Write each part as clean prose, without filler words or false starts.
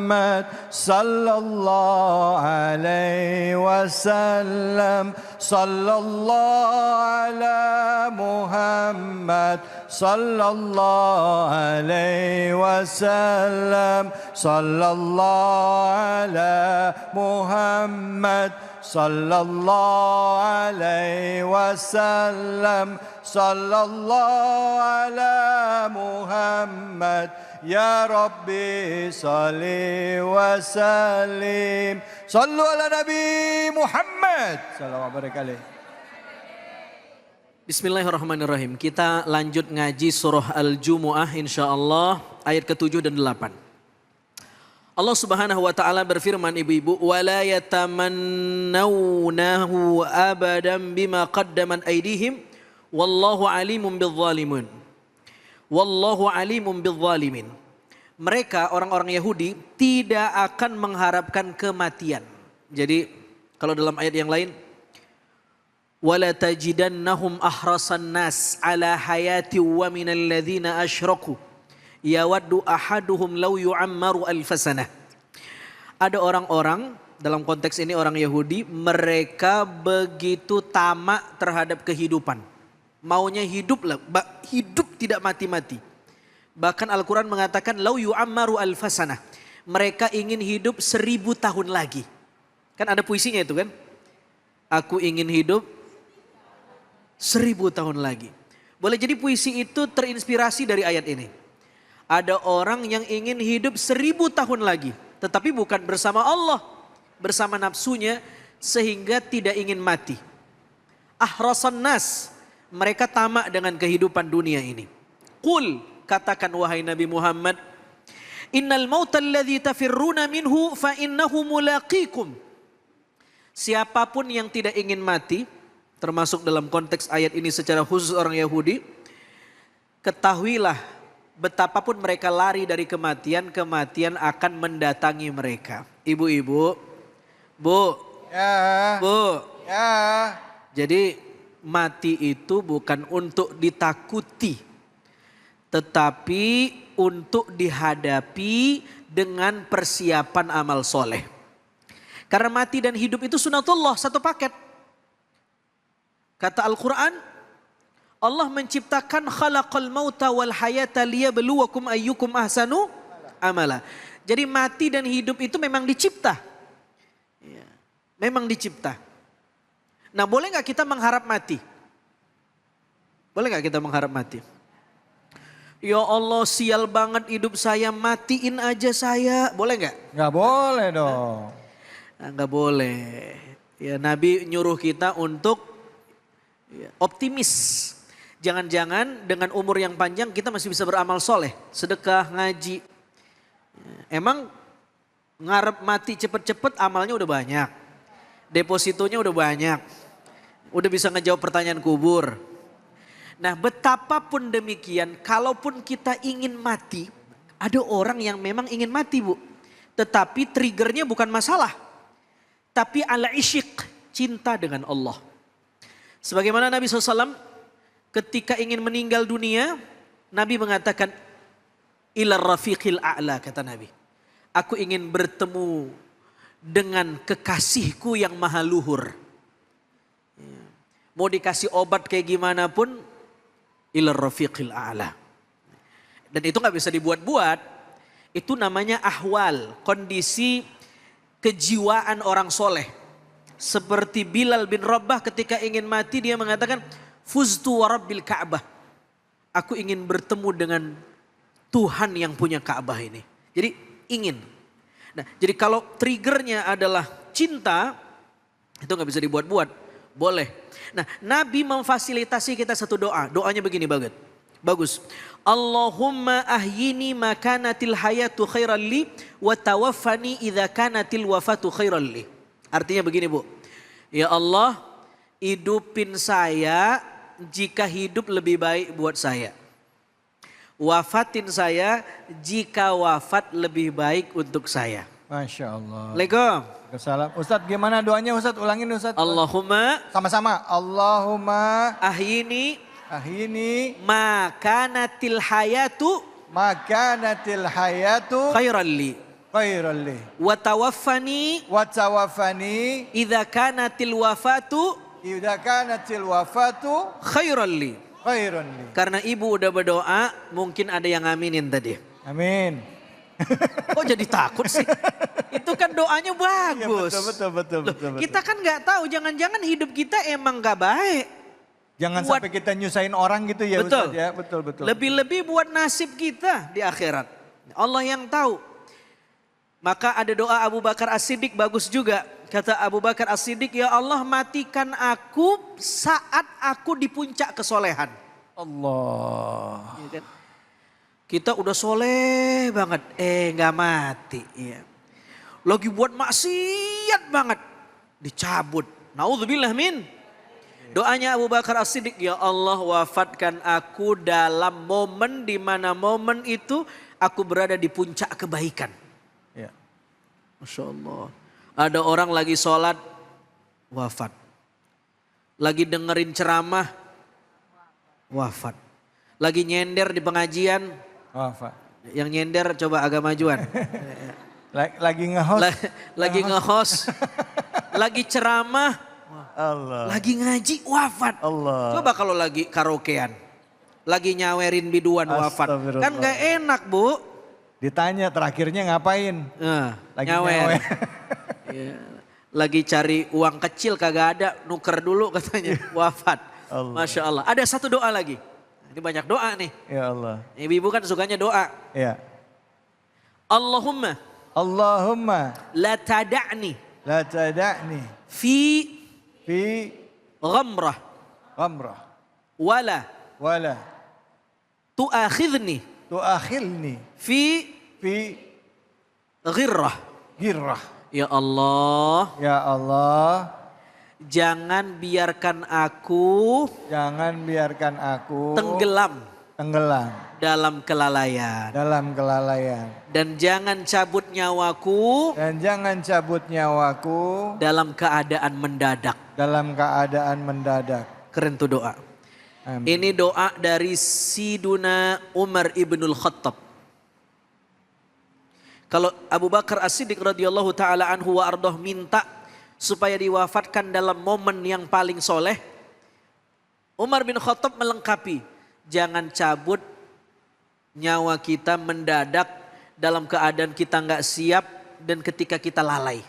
محمد صلى الله عليه وسلم صلى الله على محمد صلى الله عليه وسلم صلى الله على محمد صلى الله عليه وسلم صلى الله على محمد يا ربي صل وسلم صلوا على نبي محمد صلى الله عليه. Bismillahirrahmanirrahim. Kita lanjut ngaji surah Al-Jumu'ah insyaallah ayat ke-7 dan 8. Allah Subhanahu wa taala berfirman, ibu-ibu, wala yatamannawnahu abadan bima qaddaman aydihim wallahu alimun bizzalimin. Wallahu alimun bizzalimin. Mereka orang-orang Yahudi tidak akan mengharapkan kematian. Jadi kalau dalam ayat yang lain, wala tajidannahum ahrasan nas ala hayati wa minal ladzina asyraku yawaddu ahaduhum law yu'ammaru alfasanah. Ada orang-orang, dalam konteks ini orang Yahudi, mereka begitu tamak terhadap kehidupan. Maunya hidup lah, hidup tidak mati-mati. Bahkan Al-Quran mengatakan law yu'ammaru alfasanah. Mereka ingin hidup 1000 tahun lagi. Kan ada puisinya itu kan? Aku ingin hidup 1000 tahun lagi. Boleh jadi puisi itu terinspirasi dari ayat ini. Ada orang yang ingin hidup 1000 tahun lagi. Tetapi bukan bersama Allah. Bersama nafsunya sehingga tidak ingin mati. Ahrasan nas. Mereka tamak dengan kehidupan dunia ini. Qul, katakan wahai Nabi Muhammad. Innal mauta alladhi tafirruna minhu fa innahu mulaqikum. Siapapun yang tidak ingin mati, termasuk dalam konteks ayat ini secara khusus orang Yahudi, ketahuilah betapapun mereka lari dari kematian, kematian akan mendatangi mereka. Ibu-ibu, Bu, Ya. Bu, Ya. jadi mati itu bukan untuk ditakuti, tetapi untuk dihadapi dengan persiapan amal soleh. Karena mati dan hidup itu sunatullah, satu paket. Kata Al-Quran, Allah menciptakan khalaqal mauta wal hayata liyabluwakum ayyukum ahsanu amala. Jadi mati dan hidup itu memang dicipta. Ya, memang dicipta. Nah, boleh gak kita mengharap mati? Boleh gak kita mengharap mati? Ya Allah, sial banget hidup saya, matiin aja saya. Boleh gak? Nggak boleh dong. Nah, gak boleh. Ya, Nabi nyuruh kita untuk optimis. Jangan-jangan dengan umur yang panjang kita masih bisa beramal soleh. Sedekah, ngaji. Emang ngarep mati cepet-cepet amalnya udah banyak. Depositonya udah banyak. Udah bisa ngejawab pertanyaan kubur. Nah, betapapun demikian, kalaupun kita ingin mati, ada orang yang memang ingin mati, Bu. Tetapi triggernya bukan masalah. Tapi ala isyik, cinta dengan Allah. Sebagaimana Nabi SAW ketika ingin meninggal dunia, Nabi mengatakan, ilar rafiqil a'la, kata Nabi. Aku ingin bertemu dengan kekasihku yang maha luhur. Mau dikasih obat kayak gimana pun, ilar rafiqil a'la. Dan itu gak bisa dibuat-buat. Itu namanya ahwal, kondisi kejiwaan orang soleh. Seperti Bilal bin Rabah ketika ingin mati dia mengatakan, Fuztu wa rabbil Ka'bah. Aku ingin bertemu dengan Tuhan yang punya Ka'bah ini. Jadi ingin. Nah, jadi kalau triggernya adalah cinta, itu gak bisa dibuat-buat. Boleh. Nah, Nabi memfasilitasi kita satu doa. Doanya begini banget. Bagus. Allahumma ahyini makanatil hayatu khairan li wa tawaffani idza kanatil wafatu khairan li. Artinya begini, Bu. Ya Allah, hidupin saya jika hidup lebih baik buat saya. Wafatin saya jika wafat lebih baik untuk saya. Masya Allah. Assalamualaikum. Waalaikumsalam. Ustadz gimana doanya Ustadz? Ulangin Ustadz. Allahumma Sama-sama. Allahumma ahyini ahyini makanatil hayatu makanatil hayatu khairan li. khairan li. Wa tawaffani Wa tawaffani idza kanatil wafatu idza kanatil wafatu khairan li. khairan li. Karena ibu udah berdoa, mungkin ada yang aminin tadi. Amin. Kok jadi takut sih? Itu kan doanya bagus. Ya, betul. Kita kan nggak tahu, jangan-jangan hidup kita emang nggak baik. Jangan sampai kita nyusahin orang gitu ya Betul. Ustaz ya. Betul. Lebih-lebih buat nasib kita di akhirat. Allah yang tahu. Maka ada doa Abu Bakar As-Siddiq bagus juga. Kata Abu Bakar As-Siddiq, ya Allah matikan aku saat aku di puncak kesolehan. Allah. Ya kan? Kita udah soleh banget, nggak mati. Ya. Lagi buat maksiat banget, dicabut. Naudzubillah min. Doanya Abu Bakar As-Siddiq, ya Allah wafatkan aku dalam momen di mana momen itu aku berada di puncak kebaikan. Ya. Masya Allah. Ada orang lagi sholat, wafat. Lagi dengerin ceramah, wafat. Lagi nyender di pengajian, Wafat. yang nyender coba agak majuan. Lagi nge-host. Lagi nge-host, lagi ceramah, Allah. lagi ngaji, wafat. Allah. Coba kalau lagi karaokean, lagi nyawerin biduan, wafat. Kan gak enak Bu. Ditanya terakhirnya ngapain? Lagi nyawer. Ya. Lagi cari uang kecil kagak ada, nuker dulu katanya, wafat. Allah. Masya Allah. Ada satu doa lagi. Ini banyak doa nih. Ya Allah. Ibu-ibu kan sukanya doa. Ya. Allahumma la tada'ni La tada'ni fi fi ghamrah ghamrah wala wala tu'akhidni tu'akhilni fi fi ghirrah. girrah. Ya Allah, Ya Allah, jangan biarkan aku jangan biarkan aku tenggelam tenggelam dalam kelalaian. dalam kelalaian. Dan jangan cabut nyawaku Dan jangan cabut nyawaku dalam keadaan mendadak. dalam keadaan mendadak. Keren tuh doa. Amin. Ini doa dari Siduna Umar ibnul Khattab. Kalau Abu Bakar As-Siddiq radhiyallahu taala anhu wa ardhah minta supaya diwafatkan dalam momen yang paling soleh, Umar bin Khattab melengkapi, jangan cabut nyawa kita mendadak dalam keadaan kita nggak siap dan ketika kita lalai.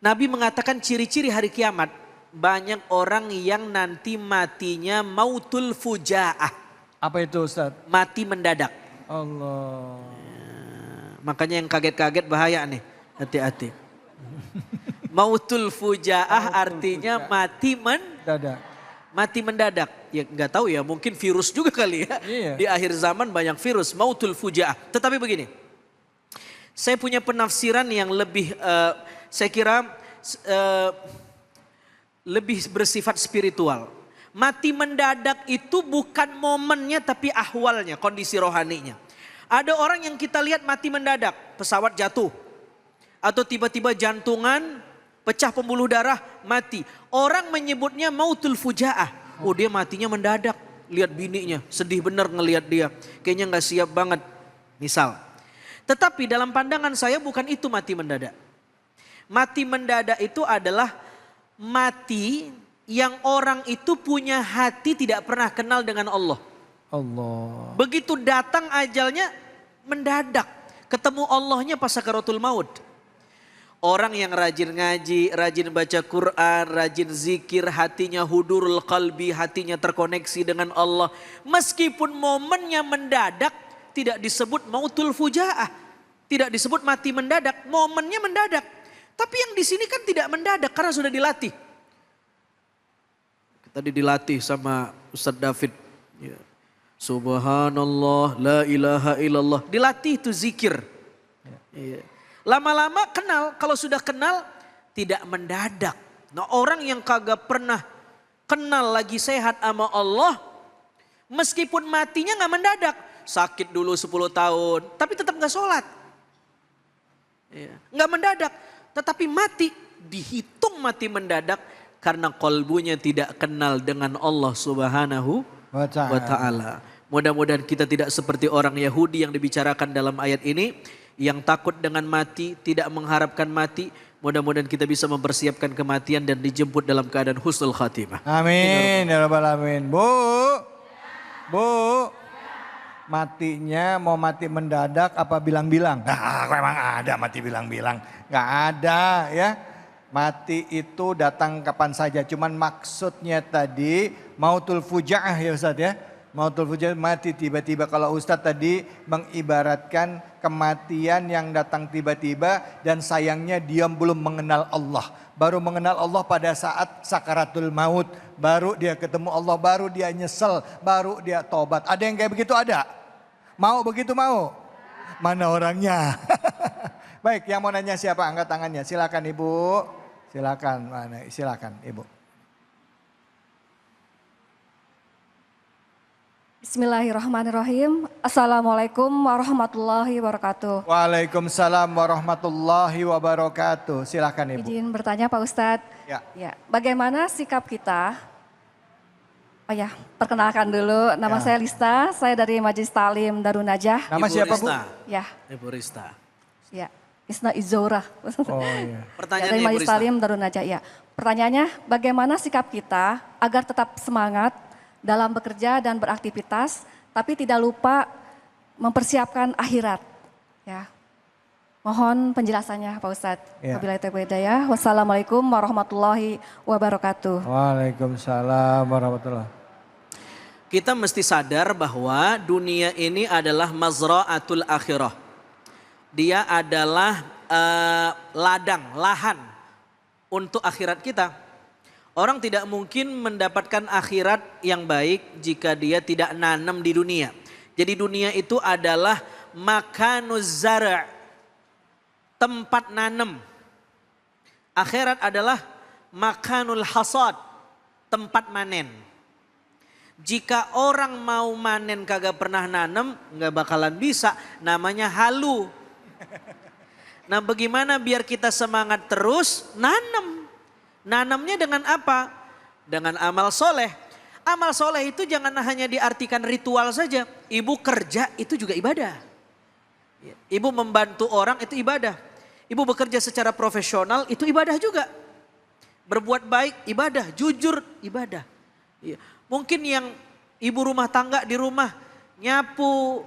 Nabi mengatakan ciri-ciri hari kiamat, banyak orang yang nanti matinya mautul fujaah. Apa itu Ustaz? Mati mendadak. Allah. Makanya yang kaget-kaget bahaya nih, hati-hati. Mautul fujaah artinya mati Dadak. mati mendadak. Ya nggak tahu ya, mungkin virus juga kali ya. Iya. Di akhir zaman banyak virus, mautul fujaah. Tetapi begini, saya punya penafsiran yang lebih, saya kira lebih bersifat spiritual. Mati mendadak itu bukan momennya tapi ahwalnya, kondisi rohaninya. Ada orang yang kita lihat mati mendadak, pesawat jatuh. Atau tiba-tiba jantungan, pecah pembuluh darah, mati. Orang menyebutnya mautul fujaah. Oh dia matinya mendadak, lihat bininya, sedih bener ngelihat dia. Kayaknya gak siap banget, misal. Tetapi dalam pandangan saya bukan itu mati mendadak. Mati mendadak itu adalah mati yang orang itu punya hati tidak pernah kenal dengan Allah. Allah. Begitu datang ajalnya mendadak. Ketemu Allahnya pas sakaratul maut. Orang yang rajin ngaji, rajin baca Quran, rajin zikir, hatinya hudurul qalbi, hatinya terkoneksi dengan Allah. Meskipun momennya mendadak, tidak disebut mautul fujaah. Tidak disebut mati mendadak, momennya mendadak. Tapi yang di sini kan tidak mendadak karena sudah dilatih. Tadi dilatih sama Ustadz David. Ya. Subhanallah, la ilaha illallah. Dilatih itu zikir. Ya. Lama-lama kenal, kalau sudah kenal tidak mendadak. Nah orang yang kagak pernah kenal lagi sehat sama Allah, meskipun matinya gak mendadak. Sakit dulu 10 tahun, tapi tetap gak sholat. Ya. Gak mendadak, tetapi mati, dihitung mati mendadak karena kolbunya tidak kenal dengan Allah Subhanahu wa ta'ala. Mudah-mudahan kita tidak seperti orang Yahudi yang dibicarakan dalam ayat ini. yang takut dengan mati, tidak mengharapkan mati. Mudah-mudahan kita bisa mempersiapkan kematian dan dijemput dalam keadaan husnul khatimah. Amin ya rabbal alamin. Bu, matinya mau mati mendadak apa bilang-bilang? Nah, memang ada mati bilang-bilang. Nggak ada ya. Mati itu datang kapan saja. Cuman maksudnya tadi mautul fujaah ya Ustaz ya. Mautul fujaah mati tiba-tiba. Kalau Ustaz tadi mengibaratkan kematian yang datang tiba-tiba dan sayangnya dia belum mengenal Allah. Baru mengenal Allah pada saat sakaratul maut. Baru dia ketemu Allah, baru dia nyesel, baru dia tobat. Ada yang kayak begitu ada? Mau begitu mau? Mana orangnya? Baik, yang mau nanya siapa? Angkat tangannya. Silakan Ibu. Silakan, mana? Silakan Ibu. Bismillahirrahmanirrahim. Assalamualaikum warahmatullahi wabarakatuh. Waalaikumsalam warahmatullahi wabarakatuh. Silakan Ibu. Izin bertanya Pak Ustadz. Ya. Bagaimana sikap kita? Oh ya, perkenalkan dulu. Nama Ya. saya Lista. Saya dari Majelis Talim Darun Najah. Nama Ibu siapa Rista. Bu? Ya, Ibu Rista. ya. Isna Izora. Oh iya. Pertanyaan dari Ibu Majelis Rista. Talim Darun Najah. Ya. Pertanyaannya, bagaimana sikap kita agar tetap semangat dalam bekerja dan beraktivitas, tapi tidak lupa mempersiapkan akhirat? Ya. Mohon penjelasannya Pak Ustadz. Ya. Wabillahi taufiq wal hidayah. Wassalamualaikum warahmatullahi wabarakatuh. Waalaikumsalam warahmatullahi. Kita mesti sadar bahwa dunia ini adalah mazra'atul akhirah. Dia adalah ladang, lahan untuk akhirat kita. Orang tidak mungkin mendapatkan akhirat yang baik jika dia tidak nanam di dunia. Jadi dunia itu adalah makanuz zara', tempat nanam. Akhirat adalah makanul hasad, tempat manen. Jika orang mau manen kagak pernah nanam, nggak bakalan bisa. Namanya halu. Nah, bagaimana biar kita semangat terus? Nanam. Nanamnya dengan apa? Dengan amal soleh. Amal soleh itu jangan hanya diartikan ritual saja. Ibu kerja itu juga ibadah. Ibu membantu orang itu ibadah. Ibu bekerja secara profesional itu ibadah juga. Berbuat baik ibadah, jujur ibadah. Mungkin yang ibu rumah tangga di rumah nyapu,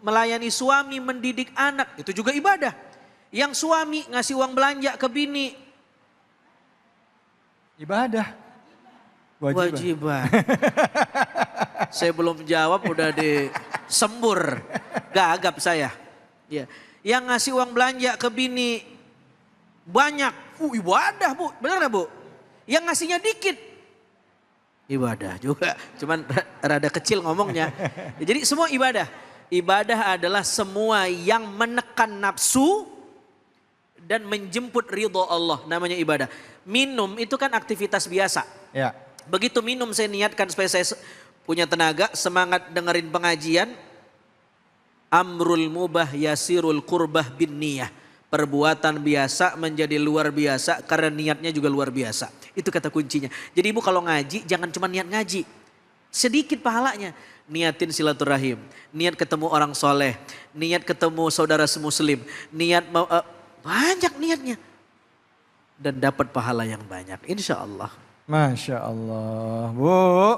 melayani suami, mendidik anak, itu juga ibadah. Yang suami ngasih uang belanja ke bini, Ibadah. Wajiban. Saya belum jawab udah disembur, gagap saya. Ya. Yang ngasih uang belanja ke bini banyak, ibadah Bu, benar gak Bu? Yang ngasihnya dikit, ibadah juga, cuman rada kecil ngomongnya. Jadi semua ibadah. Ibadah adalah semua yang menekan nafsu dan menjemput ridho Allah, namanya ibadah. Minum itu kan aktivitas biasa. Ya. Begitu minum saya niatkan supaya saya punya tenaga, semangat dengerin pengajian. Amrul mubah yasirul kurbah bin niyah. Perbuatan biasa menjadi luar biasa karena niatnya juga luar biasa. Itu kata kuncinya. Jadi ibu kalau ngaji jangan cuma niat ngaji. Sedikit pahalanya. Niatin silaturahim. Niat ketemu orang soleh. Niat ketemu saudara semuslim. Niat banyak niatnya. Dan dapat pahala yang banyak. Insya Allah. Masya Allah. Bu,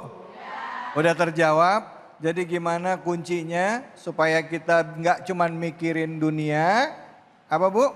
udah terjawab. Jadi gimana kuncinya supaya kita nggak cuma mikirin dunia. Apa Bu?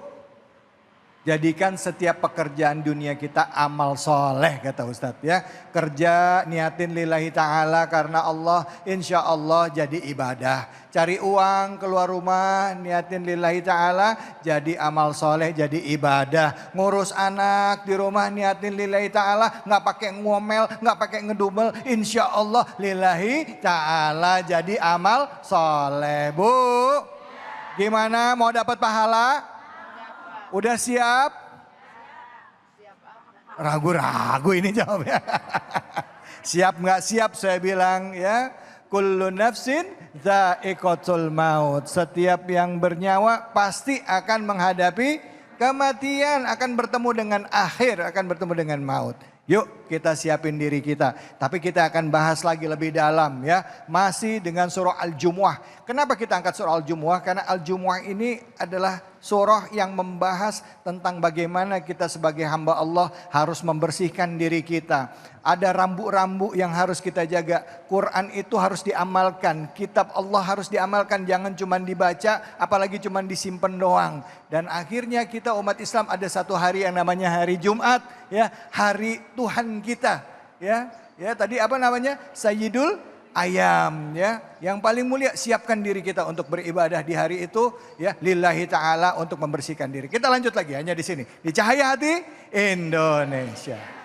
Jadikan setiap pekerjaan dunia kita amal soleh kata Ustadz ya. Kerja niatin lillahi ta'ala karena Allah, insya Allah jadi ibadah. Cari uang keluar rumah niatin lillahi ta'ala jadi amal soleh, jadi ibadah. Ngurus anak di rumah niatin lillahi ta'ala, nggak pakai ngomel, nggak pakai ngedumel, insya Allah lillahi ta'ala jadi amal soleh. Bu, gimana mau dapat pahala? Udah siap? Ragu-ragu ini jawabnya. Siap nggak siap saya bilang ya. Kullu nafsin dha'iqatul maut. Setiap yang bernyawa pasti akan menghadapi kematian. Akan bertemu dengan akhir, akan bertemu dengan maut. Yuk kita siapin diri kita. Tapi kita akan bahas lagi lebih dalam ya. Masih dengan surah Al-Jumu'ah. Kenapa kita angkat surah Al-Jumu'ah? Karena Al-Jumu'ah ini adalah surah yang membahas tentang bagaimana kita sebagai hamba Allah harus membersihkan diri kita. Ada rambu-rambu yang harus kita jaga. Quran itu harus diamalkan. Kitab Allah harus diamalkan. Jangan cuma dibaca, apalagi cuma disimpan doang. Dan akhirnya kita umat Islam ada satu hari yang namanya hari Jumat. Ya, hari Tuhan kita. Ya, tadi apa namanya? Sayyidul Ayam, ya, yang paling mulia. Siapkan diri kita untuk beribadah di hari itu, ya, lillahi ta'ala, untuk membersihkan diri. Kita lanjut lagi hanya di sini, di Cahaya Hati Indonesia.